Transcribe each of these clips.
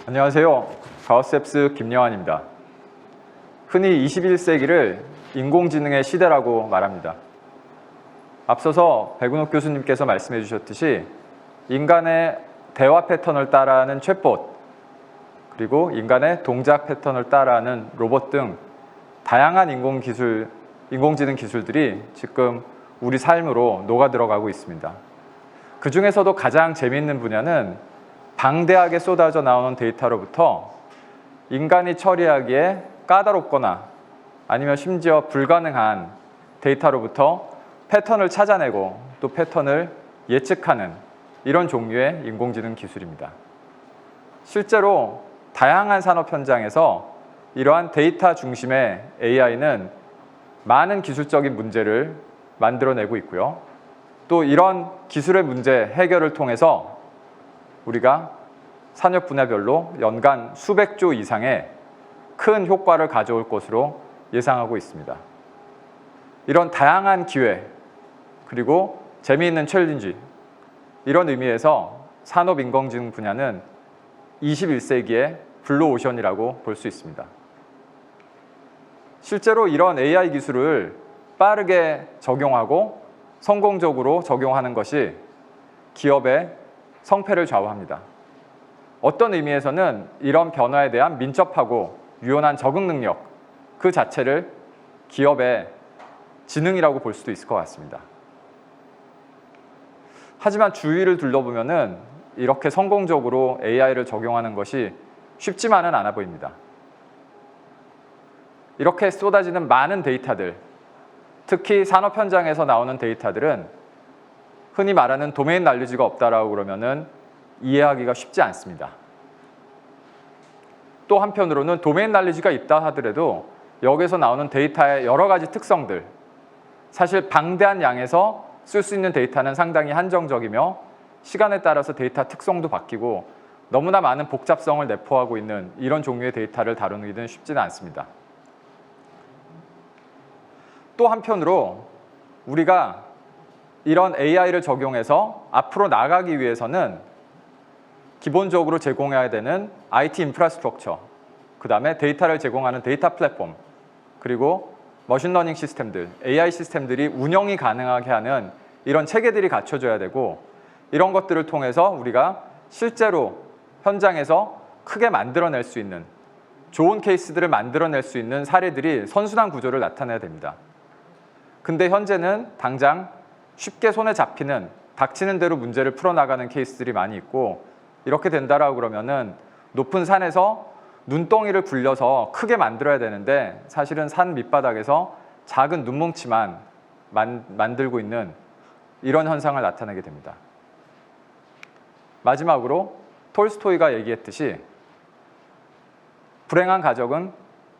안녕하세요. 가우스앱스 김여환입니다. 흔히 21세기를 인공지능의 시대라고 말합니다. 앞서서 백운옥 교수님께서 말씀해 주셨듯이 인간의 대화 패턴을 따라하는 챗봇, 그리고 인간의 동작 패턴을 따라하는 로봇 등 다양한 인공지능 기술들이 지금 우리 삶으로 녹아 들어가고 있습니다. 그 중에서도 가장 재미있는 분야는 방대하게 쏟아져 나오는 데이터로부터 인간이 처리하기에 까다롭거나 아니면 심지어 불가능한 데이터로부터 패턴을 찾아내고 또 패턴을 예측하는 이런 종류의 인공지능 기술입니다. 실제로 다양한 산업 현장에서 이러한 데이터 중심의 AI는 많은 기술적인 문제를 만들어내고 있고요. 또 이런 기술의 문제 해결을 통해서 우리가 산업 분야별로 연간 수백 조 이상의 큰 효과를 가져올 것으로 예상하고 있습니다. 이런 다양한 기회, 그리고 재미있는 챌린지, 이런 의미에서 산업 인공지능 분야는 21세기의 블루오션이라고 볼 수 있습니다. 실제로 이런 AI 기술을 빠르게 적용하고 성공적으로 적용하는 것이 기업의 성패를 좌우합니다. 어떤 의미에서는 이런 변화에 대한 민첩하고 유연한 적응 능력 그 자체를 기업의 지능이라고 볼 수도 있을 것 같습니다. 하지만 주위를 둘러보면은 이렇게 성공적으로 AI를 적용하는 것이 쉽지만은 않아 보입니다. 이렇게 쏟아지는 많은 데이터들, 특히 산업 현장에서 나오는 데이터들은 흔히 말하는 도메인 날리지가 없다라고 그러면은 이해하기가 쉽지 않습니다. 또 한편으로는 도메인 날리지가 있다 하더라도 여기서 나오는 데이터의 여러 가지 특성들, 사실 방대한 양에서 쓸 수 있는 데이터는 상당히 한정적이며 시간에 따라서 데이터 특성도 바뀌고 너무나 많은 복잡성을 내포하고 있는 이런 종류의 데이터를 다루기는 쉽지는 않습니다. 또 한편으로 우리가 이런 AI를 적용해서 앞으로 나가기 위해서는 기본적으로 제공해야 되는 IT 인프라스트럭처, 그 다음에 데이터를 제공하는 데이터 플랫폼, 그리고 머신러닝 시스템들, AI 시스템들이 운영이 가능하게 하는 이런 체계들이 갖춰져야 되고, 이런 것들을 통해서 우리가 실제로 현장에서 크게 만들어낼 수 있는 좋은 케이스들을 만들어낼 수 있는 사례들이 선순환 구조를 나타내야 됩니다. 근데 현재는 당장 쉽게 손에 잡히는, 닥치는 대로 문제를 풀어나가는 케이스들이 많이 있고, 이렇게 된다라고 그러면은 높은 산에서 눈덩이를 굴려서 크게 만들어야 되는데 사실은 산 밑바닥에서 작은 눈뭉치만 만들고 있는 이런 현상을 나타내게 됩니다. 마지막으로 톨스토이가 얘기했듯이 불행한 가족은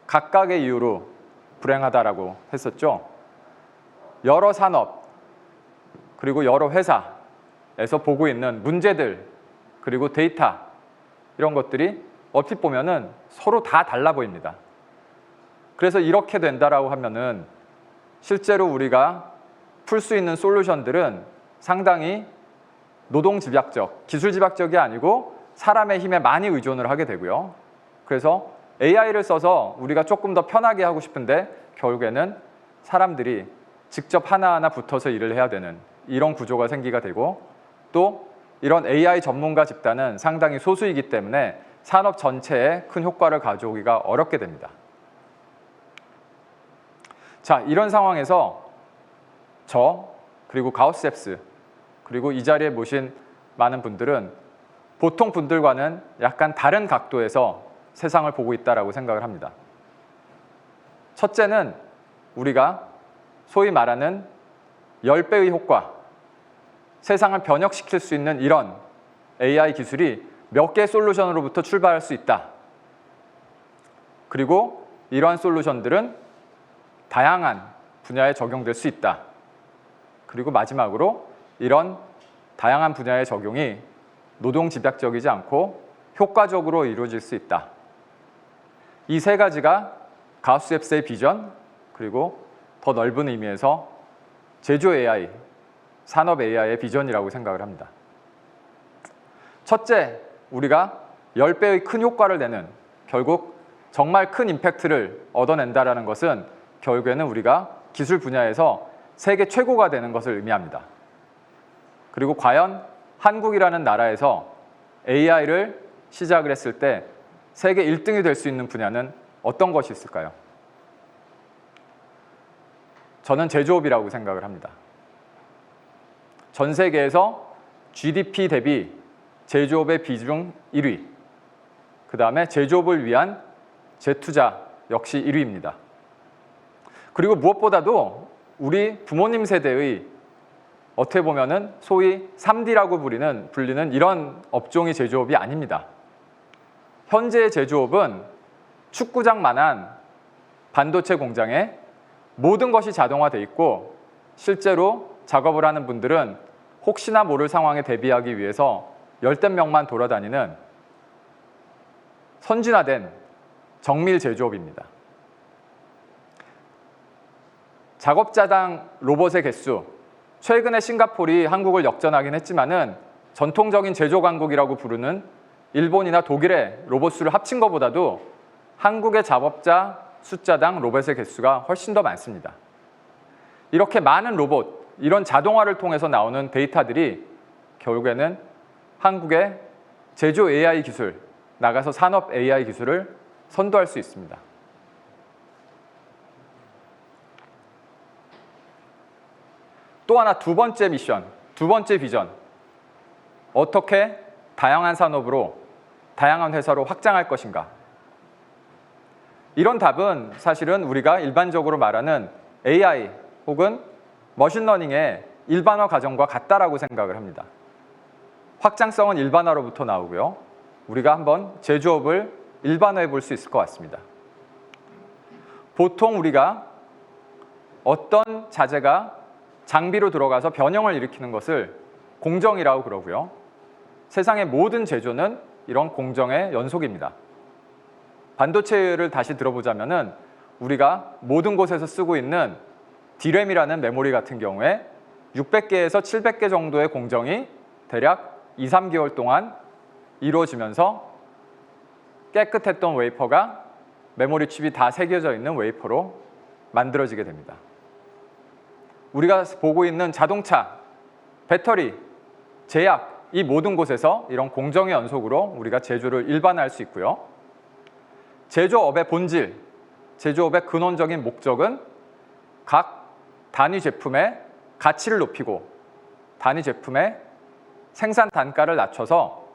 각각의 이유로 불행하다라고 했었죠. 여러 산업, 그리고 여러 회사에서 보고 있는 문제들, 그리고 데이터, 이런 것들이 얼핏 보면은 서로 다 달라 보입니다. 그래서 이렇게 된다라고 하면은 실제로 우리가 풀 수 있는 솔루션들은 상당히 노동 집약적, 기술 집약적이 아니고 사람의 힘에 많이 의존을 하게 되고요. 그래서 AI를 써서 우리가 조금 더 편하게 하고 싶은데 결국에는 사람들이 직접 하나하나 붙어서 일을 해야 되는 이런 구조가 생기게 되고, 또 이런 AI 전문가 집단은 상당히 소수이기 때문에 산업 전체에 큰 효과를 가져오기가 어렵게 됩니다. 자, 이런 상황에서 그리고 가우스앱스, 그리고 이 자리에 모신 많은 분들은 보통 분들과는 약간 다른 각도에서 세상을 보고 있다고 생각을 합니다. 첫째는 우리가 소위 말하는 10배의 효과, 세상을 변혁시킬 수 있는 이런 AI 기술이 몇 개의 솔루션으로부터 출발할 수 있다. 그리고 이러한 솔루션들은 다양한 분야에 적용될 수 있다. 그리고 마지막으로 이런 다양한 분야의 적용이 노동 집약적이지 않고 효과적으로 이루어질 수 있다. 이 세 가지가 가우스앱스의 비전, 그리고 더 넓은 의미에서 제조 AI, 산업 AI의 비전이라고 생각을 합니다. 첫째, 우리가 10배의 큰 효과를 내는, 결국 정말 큰 임팩트를 얻어낸다는 것은 결국에는 우리가 기술 분야에서 세계 최고가 되는 것을 의미합니다. 그리고 과연 한국이라는 나라에서 AI를 시작을 했을 때 세계 1등이 될 수 있는 분야는 어떤 것이 있을까요? 저는 제조업이라고 생각을 합니다. 전 세계에서 GDP 대비 제조업의 비중 1위, 그 다음에 제조업을 위한 재투자 역시 1위입니다. 그리고 무엇보다도 우리 부모님 세대의 어떻게 보면은 소위 3D라고 불리는 이런 업종이 제조업이 아닙니다. 현재의 제조업은 축구장만한 반도체 공장에 모든 것이 자동화돼 있고, 실제로 작업을 하는 분들은 혹시나 모를 상황에 대비하기 위해서 열댓 명만 돌아다니는 선진화된 정밀 제조업입니다. 작업자당 로봇의 개수, 최근에 싱가포르이 한국을 역전하긴 했지만은 전통적인 제조 강국이라고 부르는 일본이나 독일의 로봇 수를 합친 것보다도 한국의 작업자 숫자당 로봇의 개수가 훨씬 더 많습니다. 이렇게 많은 로봇, 이런 자동화를 통해서 나오는 데이터들이 결국에는 한국의 제조 AI 기술, 나가서 산업 AI 기술을 선도할 수 있습니다. 또 하나 두 번째 미션, 두 번째 비전. 어떻게 다양한 산업으로, 다양한 회사로 확장할 것인가? 이런 답은 사실은 우리가 일반적으로 말하는 AI 혹은 머신러닝의 일반화 과정과 같다라고 생각을 합니다. 확장성은 일반화로부터 나오고요. 우리가 한번 제조업을 일반화해 볼 수 있을 것 같습니다. 보통 우리가 어떤 자재가 장비로 들어가서 변형을 일으키는 것을 공정이라고 그러고요. 세상의 모든 제조는 이런 공정의 연속입니다. 반도체를 다시 들어보자면은 우리가 모든 곳에서 쓰고 있는 D램이라는 메모리 같은 경우에 600개에서 700개 정도의 공정이 대략 2, 3개월 동안 이루어지면서 깨끗했던 웨이퍼가 메모리 칩이 다 새겨져 있는 웨이퍼로 만들어지게 됩니다. 우리가 보고 있는 자동차, 배터리, 제약, 이 모든 곳에서 이런 공정의 연속으로 우리가 제조를 일반화할 수 있고요. 제조업의 본질, 제조업의 근원적인 목적은 각 단위 제품의 가치를 높이고 단위 제품의 생산 단가를 낮춰서,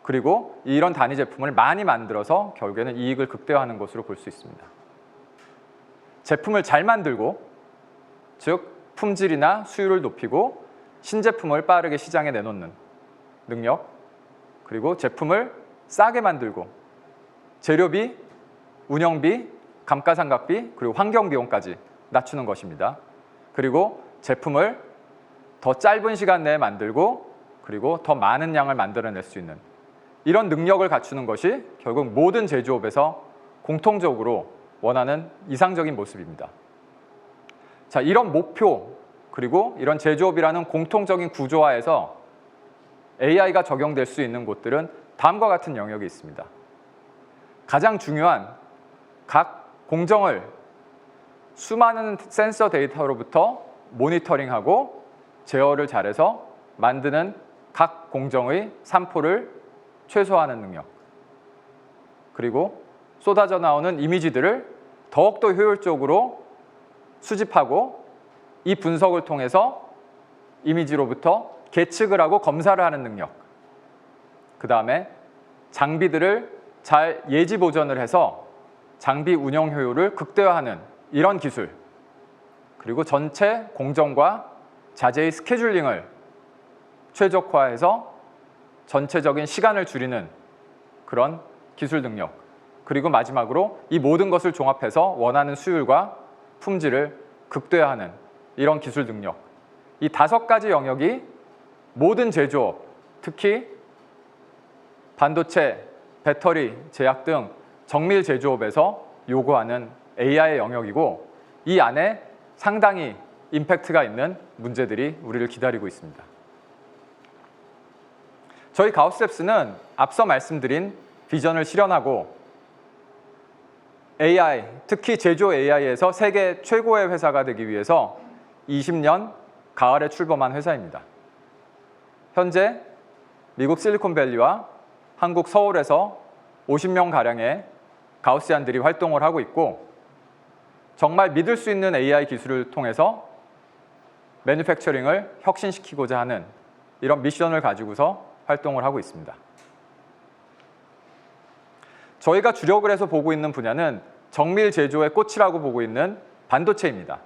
그리고 이런 단위 제품을 많이 만들어서 결국에는 이익을 극대화하는 것으로 볼 수 있습니다. 제품을 잘 만들고, 즉 품질이나 수율을 높이고 신제품을 빠르게 시장에 내놓는 능력, 그리고 제품을 싸게 만들고 재료비, 운영비, 감가상각비, 그리고 환경비용까지 낮추는 것입니다. 그리고 제품을 더 짧은 시간 내에 만들고, 그리고 더 많은 양을 만들어낼 수 있는 이런 능력을 갖추는 것이 결국 모든 제조업에서 공통적으로 원하는 이상적인 모습입니다. 자, 이런 목표, 그리고 이런 제조업이라는 공통적인 구조화에서 AI가 적용될 수 있는 곳들은 다음과 같은 영역이 있습니다. 가장 중요한 각 공정을 수많은 센서 데이터로부터 모니터링하고 제어를 잘해서 만드는 각 공정의 산포를 최소화하는 능력, 그리고 쏟아져 나오는 이미지들을 더욱더 효율적으로 수집하고 이 분석을 통해서 이미지로부터 계측을 하고 검사를 하는 능력, 그 다음에 장비들을 잘 예지 보전을 해서 장비 운영 효율을 극대화하는 이런 기술, 그리고 전체 공정과 자재의 스케줄링을 최적화해서 전체적인 시간을 줄이는 그런 기술 능력, 그리고 마지막으로 이 모든 것을 종합해서 원하는 수율과 품질을 극대화하는 이런 기술 능력, 이 5가지 영역이 모든 제조업, 특히 반도체, 배터리, 제약 등 정밀 제조업에서 요구하는 AI의 영역이고, 이 안에 상당히 임팩트가 있는 문제들이 우리를 기다리고 있습니다. 저희 가우스랩스는 앞서 말씀드린 비전을 실현하고 AI, 특히 제조 AI에서 세계 최고의 회사가 되기 위해서 20년 가을에 출범한 회사입니다. 현재 미국 실리콘밸리와 한국 서울에서 50명가량의 가우시안들이 활동을 하고 있고 정말 믿을 수 있는 AI 기술을 통해서 매뉴팩처링을 혁신시키고자 하는 이런 미션을 가지고서 활동을 하고 있습니다. 저희가 주력을 해서 보고 있는 분야는 정밀 제조의 꽃이라고 보고 있는 반도체입니다.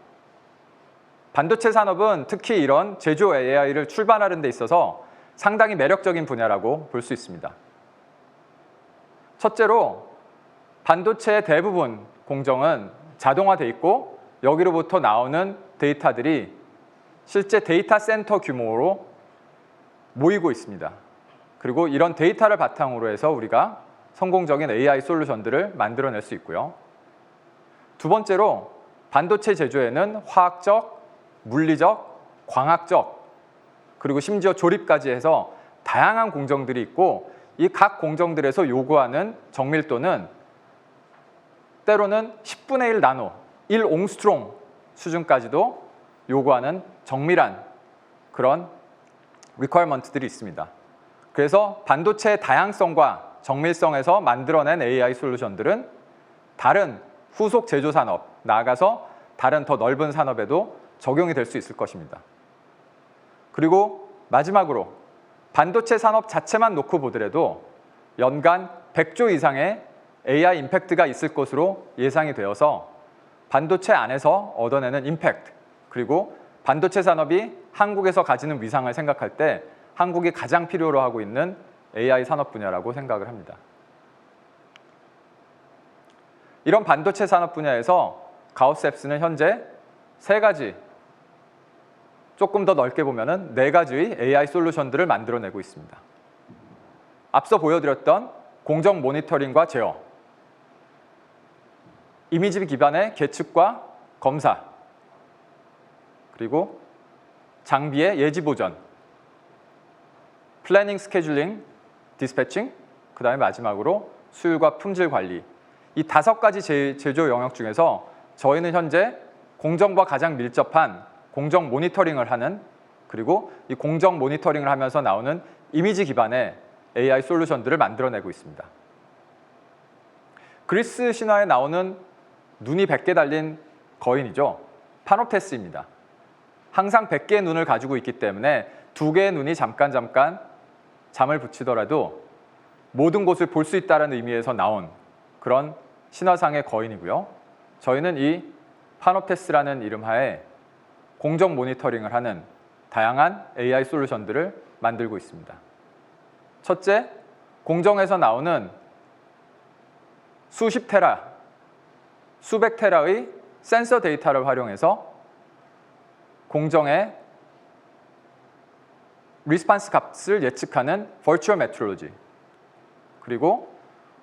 반도체 산업은 특히 이런 제조 AI를 출발하는 데 있어서 상당히 매력적인 분야라고 볼 수 있습니다. 첫째로 반도체의 대부분 공정은 자동화돼 있고 여기로부터 나오는 데이터들이 실제 데이터 센터 규모로 모이고 있습니다. 그리고 이런 데이터를 바탕으로 해서 우리가 성공적인 AI 솔루션들을 만들어낼 수 있고요. 두 번째로 반도체 제조에는 화학적, 물리적, 광학적, 그리고 심지어 조립까지 해서 다양한 공정들이 있고 이 각 공정들에서 요구하는 정밀도는 때로는 10분의 1 나노, 1 옹스트롱 수준까지도 요구하는 정밀한 그런 리퀘어먼트들이 있습니다. 그래서 반도체의 다양성과 정밀성에서 만들어낸 AI 솔루션들은 다른 후속 제조 산업, 나아가서 다른 더 넓은 산업에도 적용이 될 수 있을 것입니다. 그리고 마지막으로 반도체 산업 자체만 놓고 보더라도 연간 100조 이상의 AI 임팩트가 있을 것으로 예상이 되어서 반도체 안에서 얻어내는 임팩트, 그리고 반도체 산업이 한국에서 가지는 위상을 생각할 때 한국이 가장 필요로 하고 있는 AI 산업 분야라고 생각을 합니다. 이런 반도체 산업 분야에서 가우스앱스는 현재 3가지, 조금 더 넓게 보면은 4가지의 AI 솔루션들을 만들어내고 있습니다. 앞서 보여드렸던 공정 모니터링과 제어, 이미지 기반의 계측과 검사, 그리고 장비의 예지 보전, 플래닝, 스케줄링, 디스패칭, 그 다음에 마지막으로 수율과 품질 관리. 이 5가지 제조 영역 중에서 저희는 현재 공정과 가장 밀접한 공정 모니터링을 하는, 그리고 이 공정 모니터링을 하면서 나오는 이미지 기반의 AI 솔루션들을 만들어내고 있습니다. 그리스 신화에 나오는 눈이 100개 달린 거인이죠. 파노테스입니다. 항상 100개의 눈을 가지고 있기 때문에 2개의 눈이 잠깐 잠을 붙이더라도 모든 곳을 볼 수 있다는 의미에서 나온 그런 신화상의 거인이고요. 저희는 이 파노테스라는 이름 하에 공정 모니터링을 하는 다양한 AI 솔루션들을 만들고 있습니다. 첫째, 공정에서 나오는 수십 테라, 수백 테라의 센서 데이터를 활용해서 공정의 리스판스 값을 예측하는 버추얼 메트롤로지, 그리고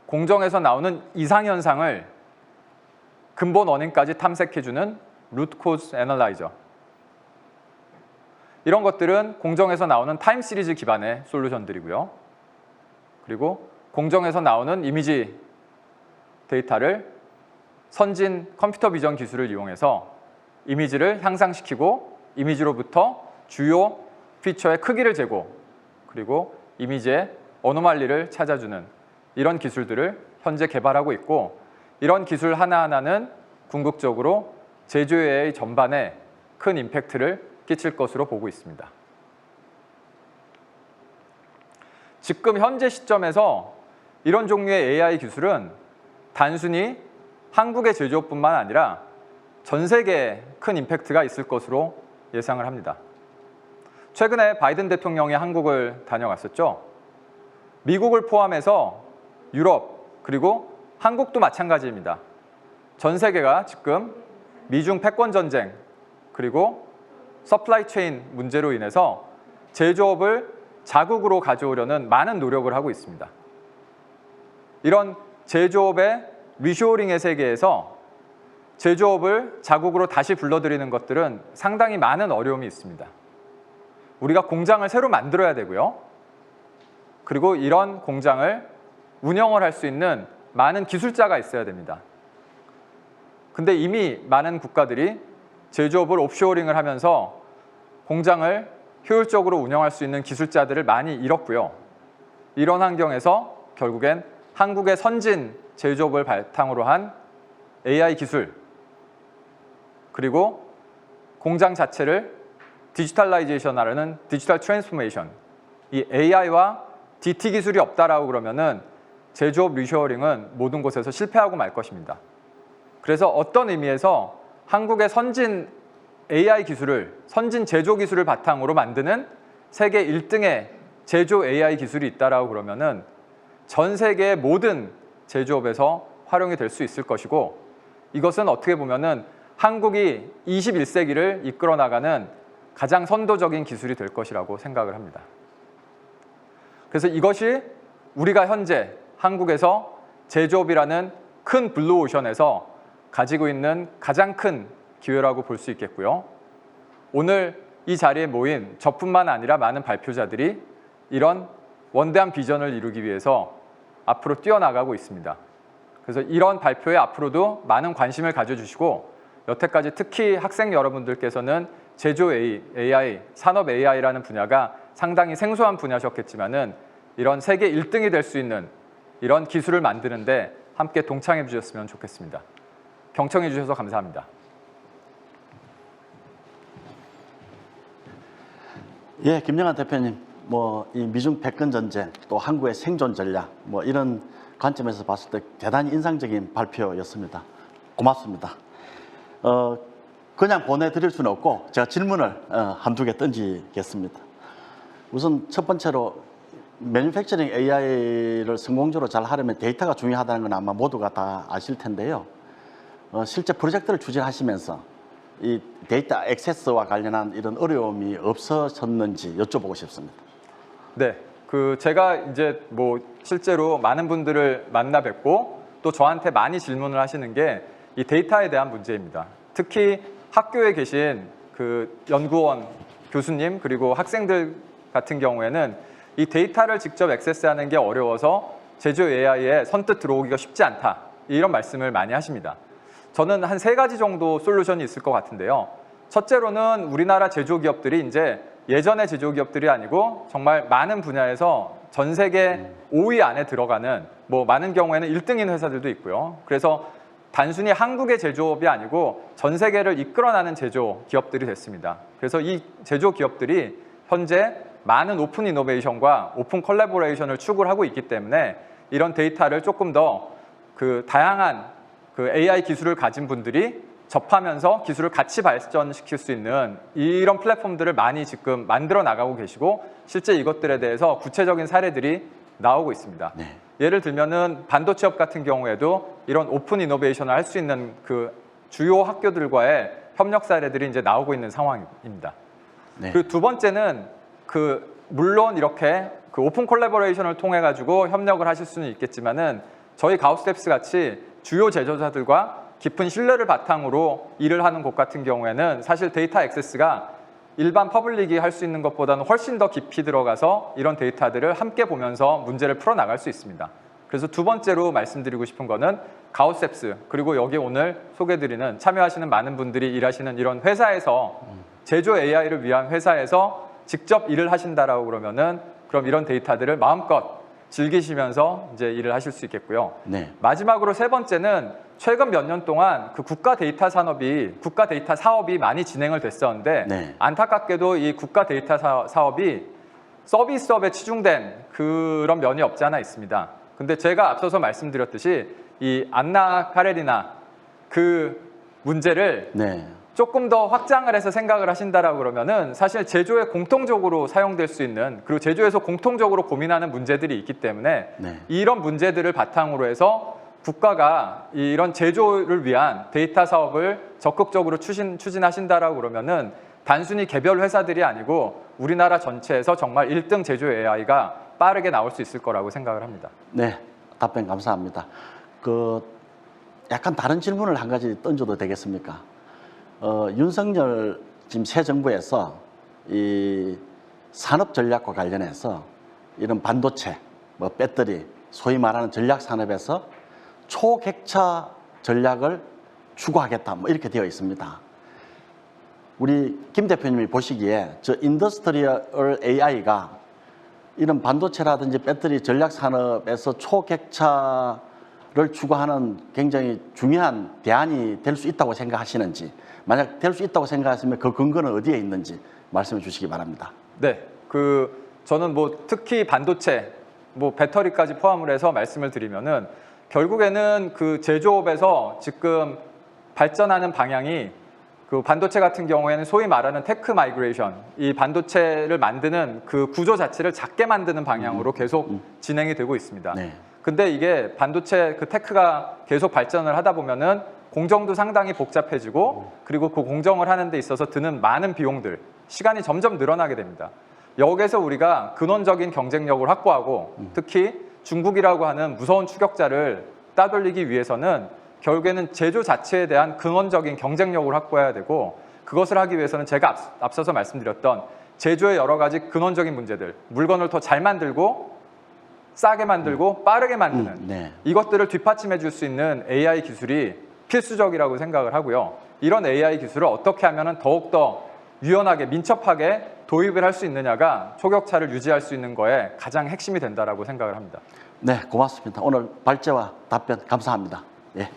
공정에서 나오는 이상현상을 근본 원인까지 탐색해주는 루트 코즈 애널라이저, 이런 것들은 공정에서 나오는 타임 시리즈 기반의 솔루션들이고요. 그리고 공정에서 나오는 이미지 데이터를 선진 컴퓨터 비전 기술을 이용해서 이미지를 향상시키고 이미지로부터 주요 피처의 크기를 재고 그리고 이미지의 어노말리를 찾아주는 이런 기술들을 현재 개발하고 있고, 이런 기술 하나하나는 궁극적으로 제조 AI 전반에 큰 임팩트를 끼칠 것으로 보고 있습니다. 지금 현재 시점에서 이런 종류의 AI 기술은 단순히 한국의 제조뿐만 아니라 전 세계에 큰 임팩트가 있을 것으로 예상을 합니다. 최근에 바이든 대통령이 한국을 다녀갔었죠. 미국을 포함해서 유럽, 그리고 한국도 마찬가지입니다. 전 세계가 지금 미중 패권 전쟁, 그리고 서플라이 체인 문제로 인해서 제조업을 자국으로 가져오려는 많은 노력을 하고 있습니다. 이런 제조업의 리쇼어링의 세계에서 제조업을 자국으로 다시 불러들이는 것들은 상당히 많은 어려움이 있습니다. 우리가 공장을 새로 만들어야 되고요. 그리고 이런 공장을 운영을 할 수 있는 많은 기술자가 있어야 됩니다. 근데 이미 많은 국가들이 제조업을 옵쇼어링을 하면서 공장을 효율적으로 운영할 수 있는 기술자들을 많이 잃었고요. 이런 환경에서 결국엔 한국의 선진 제조업을 바탕으로 한 AI 기술, 그리고 공장 자체를 디지털라이제이션하려는 디지털 트랜스포메이션, 이 AI와 DT 기술이 없다라고 그러면은 제조업 리쇼어링은 모든 곳에서 실패하고 말 것입니다. 그래서 어떤 의미에서 한국의 선진 AI 기술을, 선진 제조 기술을 바탕으로 만드는 세계 1등의 제조 AI 기술이 있다라고 그러면은 전 세계의 모든 제조업에서 활용이 될 수 있을 것이고, 이것은 어떻게 보면은 한국이 21세기를 이끌어 나가는 가장 선도적인 기술이 될 것이라고 생각을 합니다. 그래서 이것이 우리가 현재 한국에서 제조업이라는 큰 블루오션에서 가지고 있는 가장 큰 기회라고 볼 수 있겠고요. 오늘 이 자리에 모인 저뿐만 아니라 많은 발표자들이 이런 원대한 비전을 이루기 위해서 앞으로 뛰어나가고 있습니다. 그래서 이런 발표에 앞으로도 많은 관심을 가져주시고, 여태까지 특히 학생 여러분들께서는 제조 AI, 산업 AI라는 분야가 상당히 생소한 분야셨겠지만은 이런 세계 1등이 될 수 있는 이런 기술을 만드는데 함께 동참해 주셨으면 좋겠습니다. 경청해 주셔서 감사합니다. 예, 김영환 대표님, 이 미중 패권 전쟁, 또 한국의 생존 전략, 이런 관점에서 봤을 때 대단히 인상적인 발표였습니다. 고맙습니다. 그냥 보내드릴 수는 없고 제가 질문을 한두 개 던지겠습니다. 우선 첫 번째로 매뉴팩처링 AI를 성공적으로 잘 하려면 데이터가 중요하다는 건 아마 모두가 다 아실 텐데요. 실제 프로젝트를 추진하시면서 이 데이터 액세스와 관련한 이런 어려움이 없어졌는지 여쭤보고 싶습니다. 네, 제가 이제 실제로 많은 분들을 만나 뵙고 또 저한테 많이 질문을 하시는 게 이 데이터에 대한 문제입니다. 특히 학교에 계신 연구원 교수님 그리고 학생들 같은 경우에는 이 데이터를 직접 액세스하는 게 어려워서 제조 AI에 선뜻 들어오기가 쉽지 않다, 이런 말씀을 많이 하십니다. 저는 한 3가지 정도 솔루션이 있을 것 같은데요. 첫째로는 우리나라 제조기업들이 이제 예전의 제조기업들이 아니고 정말 많은 분야에서 전 세계 5위 안에 들어가는, 많은 경우에는 1등인 회사들도 있고요. 그래서 단순히 한국의 제조업이 아니고 전 세계를 이끌어나는 제조기업들이 됐습니다. 그래서 이 제조기업들이 현재 많은 오픈 이노베이션과 오픈 컬래버레이션을 추구를 하고 있기 때문에 이런 데이터를 조금 더 다양한 AI 기술을 가진 분들이 접하면서 기술을 같이 발전시킬 수 있는 이런 플랫폼들을 많이 지금 만들어 나가고 계시고, 실제 이것들에 대해서 구체적인 사례들이 나오고 있습니다. 네. 예를 들면은 반도체업 같은 경우에도 이런 오픈 이노베이션을 할 수 있는 주요 학교들과의 협력 사례들이 이제 나오고 있는 상황입니다. 네. 그리고 두 번째는 물론 이렇게 오픈 콜래버레이션을 통해 가지고 협력을 하실 수는 있겠지만은 저희 가우스텝스 같이 주요 제조사들과 깊은 신뢰를 바탕으로 일을 하는 곳 같은 경우에는 사실 데이터 액세스가 일반 퍼블릭이 할 수 있는 것보다는 훨씬 더 깊이 들어가서 이런 데이터들을 함께 보면서 문제를 풀어나갈 수 있습니다. 그래서 두 번째로 말씀드리고 싶은 거는 가우스텝스, 그리고 여기 오늘 소개드리는 참여하시는 많은 분들이 일하시는 이런 회사에서 제조 AI를 위한 회사에서 직접 일을 하신다라고 그러면은 그럼 이런 데이터들을 마음껏 즐기시면서 이제 일을 하실 수 있겠고요. 네. 마지막으로 세 번째는 최근 몇 년 동안 국가 데이터 사업이 많이 진행을 됐었는데, 네. 안타깝게도 이 국가 데이터 사업이 서비스업에 치중된 그런 면이 없지 않아 있습니다. 근데 제가 앞서서 말씀드렸듯이 이 안나 카레리나 문제를 네. 조금 더 확장을 해서 생각을 하신다라고 그러면은 사실 제조에 공통적으로 사용될 수 있는, 그리고 제조에서 공통적으로 고민하는 문제들이 있기 때문에 네. 이런 문제들을 바탕으로 해서 국가가 이런 제조를 위한 데이터 사업을 적극적으로 추진하신다라고 그러면은 단순히 개별 회사들이 아니고 우리나라 전체에서 정말 1등 제조 AI가 빠르게 나올 수 있을 거라고 생각을 합니다. 네, 답변 감사합니다. 약간 다른 질문을 한 가지 던져도 되겠습니까? 윤석열 지금 새 정부에서 이 산업 전략과 관련해서 이런 반도체, 배터리, 소위 말하는 전략 산업에서 초객차 전략을 추구하겠다. 뭐 이렇게 되어 있습니다. 우리 김 대표님이 보시기에 저 인더스트리얼 AI가 이런 반도체라든지 배터리 전략 산업에서 초객차를 추구하는 굉장히 중요한 대안이 될 수 있다고 생각하시는지, 만약 될 수 있다고 생각하시면 그 근거는 어디에 있는지 말씀해 주시기 바랍니다. 네, 저는 뭐 특히 반도체, 뭐 배터리까지 포함을 해서 말씀을 드리면은 결국에는 그 제조업에서 지금 발전하는 방향이 그 반도체 같은 경우에는 소위 말하는 테크 마이그레이션, 이 반도체를 만드는 그 구조 자체를 작게 만드는 방향으로 계속 진행이 되고 있습니다. 네. 근데 이게 반도체 그 테크가 계속 발전을 하다 보면은 공정도 상당히 복잡해지고, 그리고 그 공정을 하는 데 있어서 드는 많은 비용들, 시간이 점점 늘어나게 됩니다. 여기서 우리가 근원적인 경쟁력을 확보하고, 특히 중국이라고 하는 무서운 추격자를 따돌리기 위해서는 결국에는 제조 자체에 대한 근원적인 경쟁력을 확보해야 되고, 그것을 하기 위해서는 제가 앞서서 말씀드렸던 제조의 여러 가지 근원적인 문제들, 물건을 더 잘 만들고 싸게 만들고 빠르게 만드는 네. 이것들을 뒷받침해 줄 수 있는 AI 기술이 필수적이라고 생각을 하고요. 이런 AI 기술을 어떻게 하면 더욱더 유연하게 민첩하게 도입을 할 수 있느냐가 초격차를 유지할 수 있는 거에 가장 핵심이 된다라고 생각을 합니다. 네, 고맙습니다. 오늘 발제와 답변 감사합니다. 예.